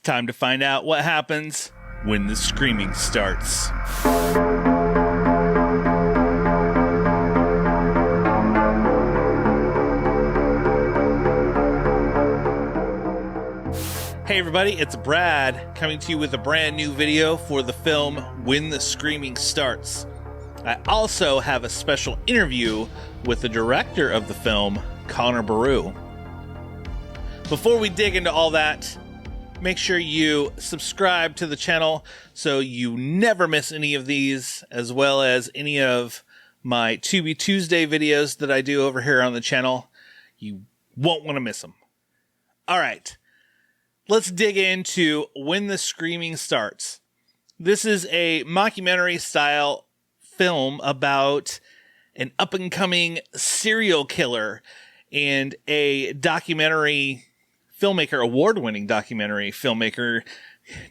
Time to find out what happens when the screaming starts. Hey everybody, it's Brad coming to you with a brand new video for the film When the Screaming Starts. I also have a special interview with the director of the film, Conor Boru. Before we dig into all that, make sure you subscribe to the channel so you never miss any of these, as well as any of my To Be Tuesday videos that I do over here on the channel. You won't want to miss them. All right, let's dig into When the Screaming Starts. This is a mockumentary-style film about an up-and-coming serial killer and a documentary filmmaker, award-winning documentary filmmaker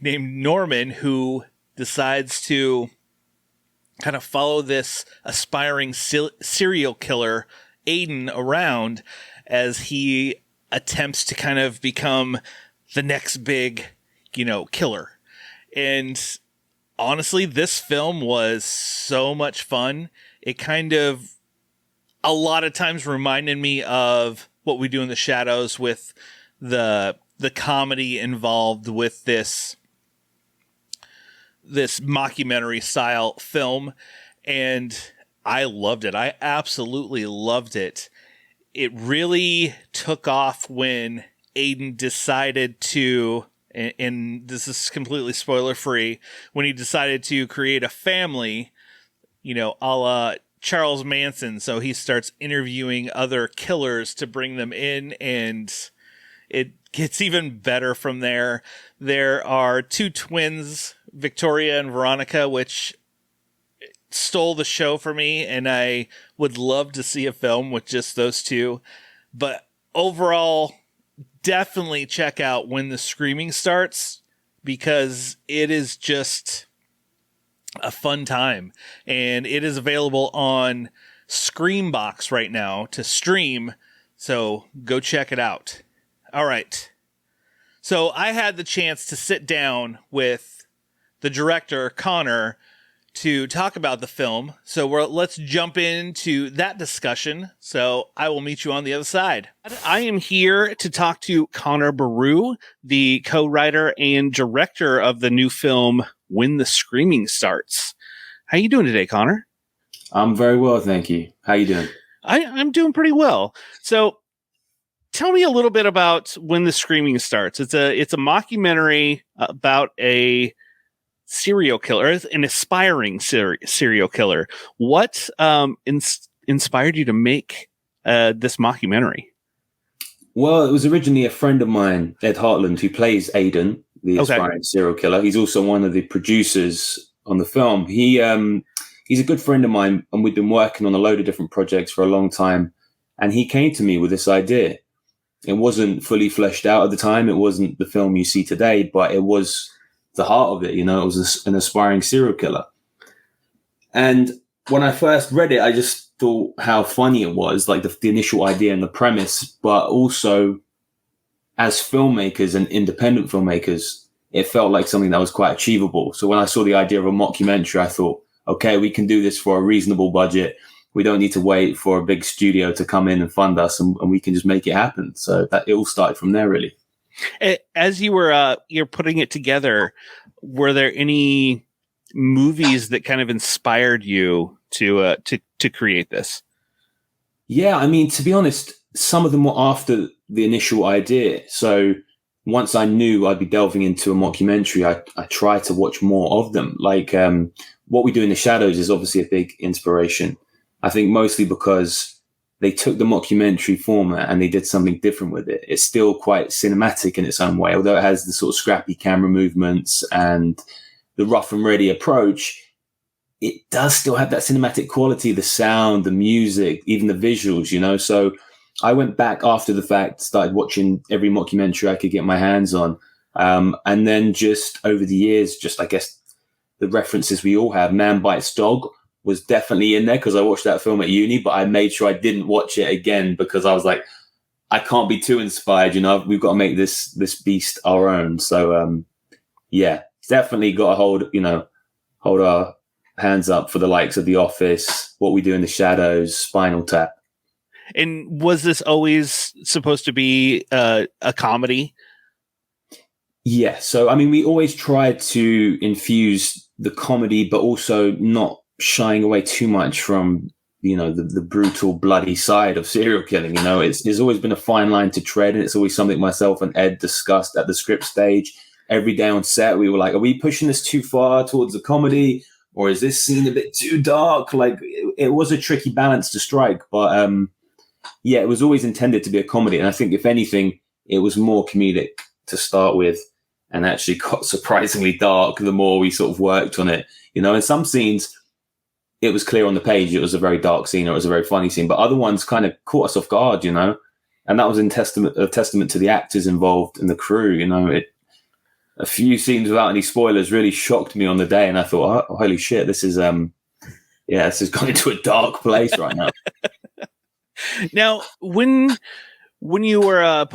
named Norman, who decides to kind of follow this aspiring serial killer, Aiden, around as he attempts to kind of become the next big, killer. And honestly, this film was so much fun. It kind of a lot of times reminded me of What We Do in the Shadows, with the comedy involved with this mockumentary style film, and I loved it. I absolutely loved it. It really took off when Aiden decided to, and this is completely spoiler free, when he decided to create a family, a la Charles Manson. So he starts interviewing other killers to bring them in, and it gets even better from there. There are two twins, Victoria and Veronica, which stole the show for me, and I would love to see a film with just those two. But overall, definitely check out When the Screaming Starts, because it is just a fun time. And it is available on Screambox right now to stream, so go check it out. All right. So I had the chance to sit down with the director, Conor, to talk about the film. So let's jump into that discussion. So I will meet you on the other side. I am here to talk to Conor Boru, the co-writer and director of the new film, When the Screaming Starts. How you doing today, Conor? I'm very well, thank you. How you doing? I'm doing pretty well. So tell me a little bit about When the Screaming Starts. It's a mockumentary about a serial killer, an aspiring serial killer. What inspired you to make this mockumentary? Well, it was originally a friend of mine, Ed Hartland, who plays Aiden, the aspiring serial killer. He's also one of the producers on the film. He's a good friend of mine, and we've been working on a load of different projects for a long time. And he came to me with this idea. It wasn't fully fleshed out at the time. It wasn't the film you see today, but it was the heart of it. It was an aspiring serial killer. And when I first read it, I just thought how funny it was, like the initial idea and the premise, but also as filmmakers and independent filmmakers, it felt like something that was quite achievable. So when I saw the idea of a mockumentary, I thought, okay, we can do this for a reasonable budget. We don't need to wait for a big studio to come in and fund us, and we can just make it happen. So that it all started from there, really. As you were you're putting it together, were there any movies that kind of inspired you to create this? Yeah, I mean, to be honest, some of them were after the initial idea. So once I knew I'd be delving into a mockumentary, I tried to watch more of them. Like What We Do in the Shadows is obviously a big inspiration. I think mostly because they took the mockumentary format and they did something different with it. It's still quite cinematic in its own way, although it has the sort of scrappy camera movements and the rough and ready approach. It does still have that cinematic quality, the sound, the music, even the visuals, So I went back after the fact, started watching every mockumentary I could get my hands on. And then just over the years, I guess the references we all have, Man Bites Dog was definitely in there because I watched that film at uni, but I made sure I didn't watch it again because I was like, I can't be too inspired. We've got to make this beast our own. So yeah, definitely got to hold our hands up for the likes of The Office, What We Do in the Shadows, Spinal Tap. And was this always supposed to be a comedy? Yeah. So, I mean, we always tried to infuse the comedy, but also not shying away too much from, the brutal, bloody side of serial killing. It's always been a fine line to tread, and it's always something myself and Ed discussed at the script stage. Every day on set, we were like, are we pushing this too far towards the comedy, or is this scene a bit too dark? Like, it was a tricky balance to strike, but yeah, it was always intended to be a comedy. And I think, if anything, it was more comedic to start with, and actually got surprisingly dark the more we sort of worked on it. In some scenes, it was clear on the page it was a very dark scene or it was a very funny scene, but other ones kind of caught us off guard, and that was a testament to the actors involved and the crew. A few scenes without any spoilers really shocked me on the day, and I thought, oh, holy shit, this is this has gone into a dark place right now. Now, when you were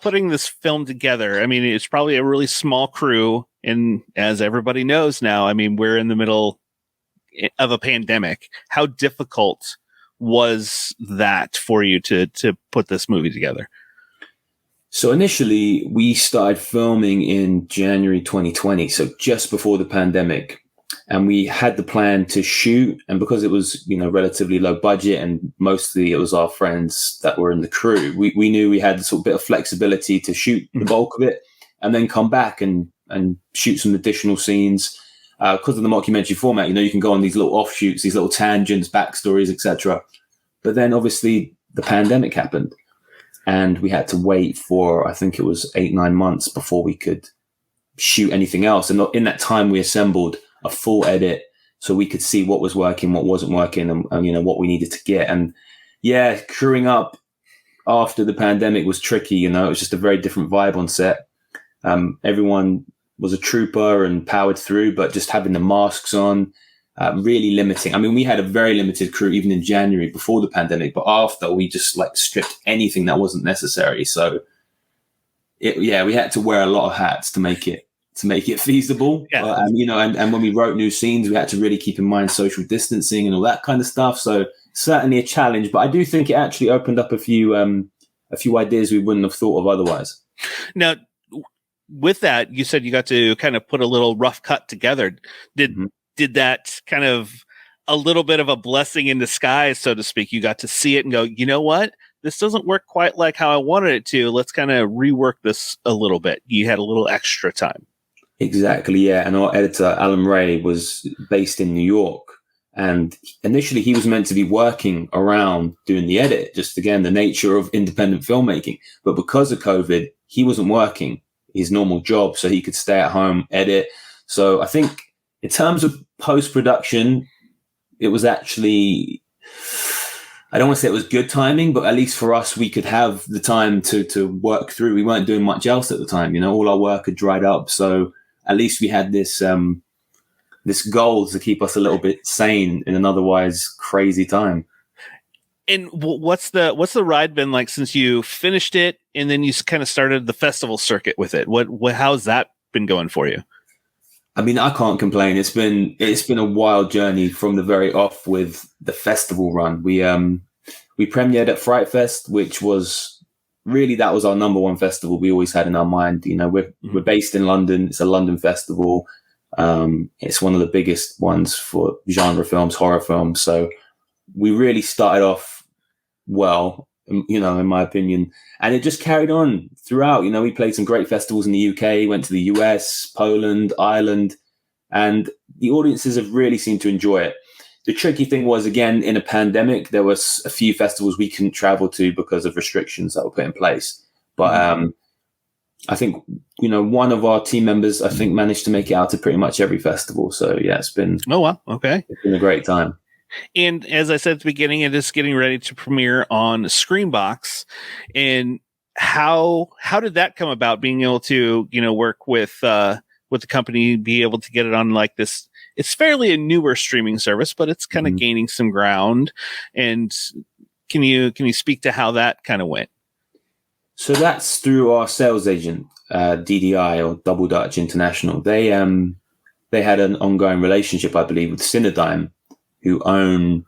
putting this film together, I mean, it's probably a really small crew, and as everybody knows now, I mean, we're in the middle of a pandemic. How difficult was that for you to put this movie together? So initially, we started filming in January 2020, so just before the pandemic. And we had the plan to shoot, and because it was, relatively low budget and mostly it was our friends that were in the crew, we knew we had sort of bit of flexibility to shoot the bulk of it and then come back and shoot some additional scenes. Because of the mockumentary format, you can go on these little offshoots, these little tangents, backstories, etc. But then obviously the pandemic happened, and we had to wait for, I think it was 8-9 months before we could shoot anything else. And in that time, we assembled a full edit so we could see what was working, what wasn't working, and what we needed to get. And yeah, crewing up after the pandemic was tricky. It was just a very different vibe on set. Everyone was a trooper and powered through, but just having the masks on, really limiting. I mean, we had a very limited crew even in January before the pandemic, but after, we just stripped anything that wasn't necessary. So we had to wear a lot of hats to make it feasible. Yeah. And when we wrote new scenes, we had to really keep in mind social distancing and all that kind of stuff. So certainly a challenge, but I do think it actually opened up a few ideas we wouldn't have thought of otherwise. Now, with that, you said you got to kind of put a little rough cut together. Did that kind of a little bit of a blessing in disguise, so to speak? You got to see it and go, you know what? This doesn't work quite like how I wanted it to. Let's kind of rework this a little bit. You had a little extra time. Exactly, yeah. And our editor, Alan Ray, was based in New York. And initially he was meant to be working around doing the edit, just again, the nature of independent filmmaking. But because of COVID, he wasn't working his normal job, so he could stay at home, edit. So I think in terms of post-production, it was actually, I don't want to say it was good timing, but at least for us, we could have the time to work through. We weren't doing much else at the time. All our work had dried up. So at least we had this goal to keep us a little bit sane in an otherwise crazy time. And what's the ride been like since you finished it and then you kind of started the festival circuit with it? How's that been going for you? I mean, I can't complain. It's been a wild journey from the very off with the festival run. We premiered at Fright Fest, which was really, that was our number one festival we always had in our mind. We're based in London. It's a London festival. It's one of the biggest ones for genre films, horror films. So we really started off well, in my opinion, and it just carried on throughout. We played some great festivals in the UK, went to the US, Poland, Ireland, and the audiences have really seemed to enjoy it. The tricky thing was, again, in a pandemic, there was a few festivals we couldn't travel to because of restrictions that were put in place. But I think, one of our team members, I think, managed to make it out to pretty much every festival. So yeah, it's been, oh wow, okay, it's been a great time. And as I said at the beginning, it is getting ready to premiere on Screenbox. And how did that come about? Being able to work with the company, be able to get it on like this. It's fairly a newer streaming service, but it's kind of gaining some ground. And can you speak to how that kind of went? So that's through our sales agent, DDI, or Double Dutch International. They had an ongoing relationship, I believe, with Cinedigm, who own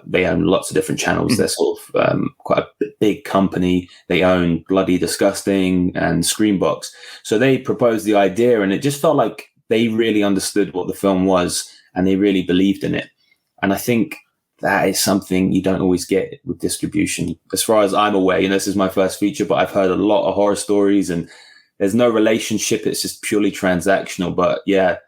they own lots of different channels. They're sort of quite a big company. They own Bloody Disgusting and Screenbox. So they proposed the idea, and it just felt like they really understood what the film was, and they really believed in it. And I think that is something you don't always get with distribution. As far as I'm aware, this is my first feature, but I've heard a lot of horror stories, and there's no relationship. It's just purely transactional. But yeah,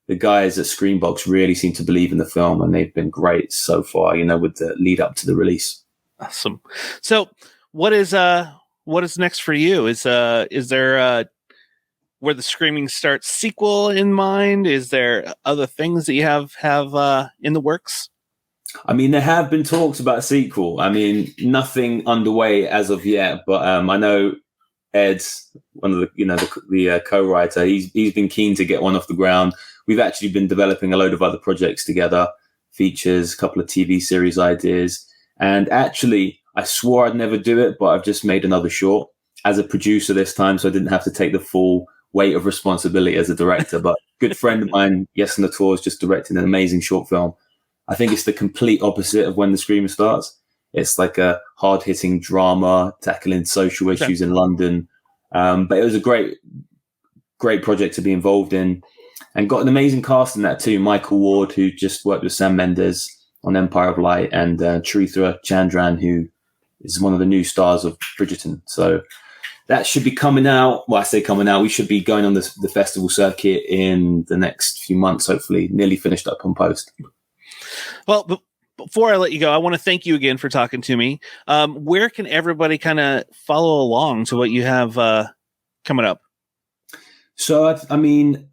the guys at Screenbox really seem to believe in the film, and they've been great so far, with the lead up to the release. Awesome. So what is next for you? Is there Where the Screaming Starts sequel in mind? Is there other things that you have in the works? I mean, there have been talks about a sequel. I mean, nothing underway as of yet, but I know Ed, one of the co-writer, he's been keen to get one off the ground. We've actually been developing a load of other projects together, features, a couple of TV series ideas. And actually, I swore I'd never do it, but I've just made another short as a producer this time, so I didn't have to take the full weight of responsibility as a director. But a good friend of mine, Yes and the Tours, just directed an amazing short film. I think it's the complete opposite of When the Screamer Starts. It's like a hard-hitting drama tackling social issues in London. But it was a great project to be involved in, and got an amazing cast in that too. Michael Ward, who just worked with Sam Mendes on Empire of Light, and Charithra Chandran, who is one of the new stars of Bridgerton. So that should be coming out. Well, I say coming out. We should be going on the festival circuit in the next few months, hopefully. Nearly finished up on post. Well, before I let you go, I want to thank you again for talking to me. Where can everybody kind of follow along to what you have coming up? So, I mean,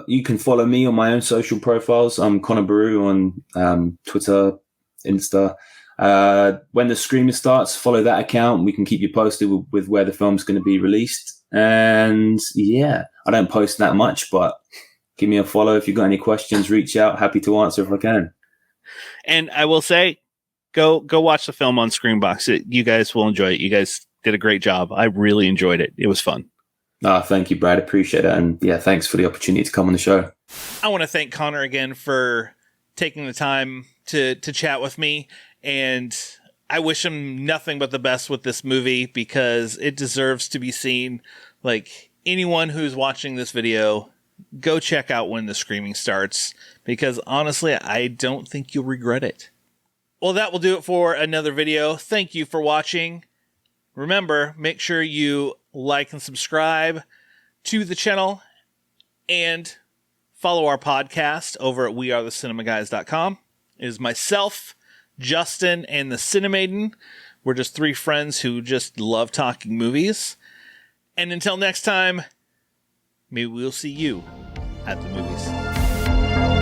you can follow me on my own social profiles. I'm Conor Boru on Twitter, Insta. When the Screamer Starts, follow that account. We can keep you posted with where the film's going to be released. And yeah, I don't post that much, but give me a follow. If you've got any questions, reach out. Happy to answer if I can. And I will say, go watch the film on Screenbox. You guys will enjoy it. You guys did a great job. I really enjoyed it. It was fun. Thank you, Brad. Appreciate it. And yeah, thanks for the opportunity to come on the show. I want to thank Conor again for taking the time to chat with me. And I wish him nothing but the best with this movie, because it deserves to be seen. Like, anyone who's watching this video, go check out When the Screaming Starts, because honestly, I don't think you'll regret it. Well, that will do it for another video. Thank you for watching. Remember, make sure you like and subscribe to the channel, and follow our podcast over at wearethecinemaguys.com. It is myself, Justin, and the Cinemaiden. We're just three friends who just love talking movies. And until next time, maybe we'll see you at the movies.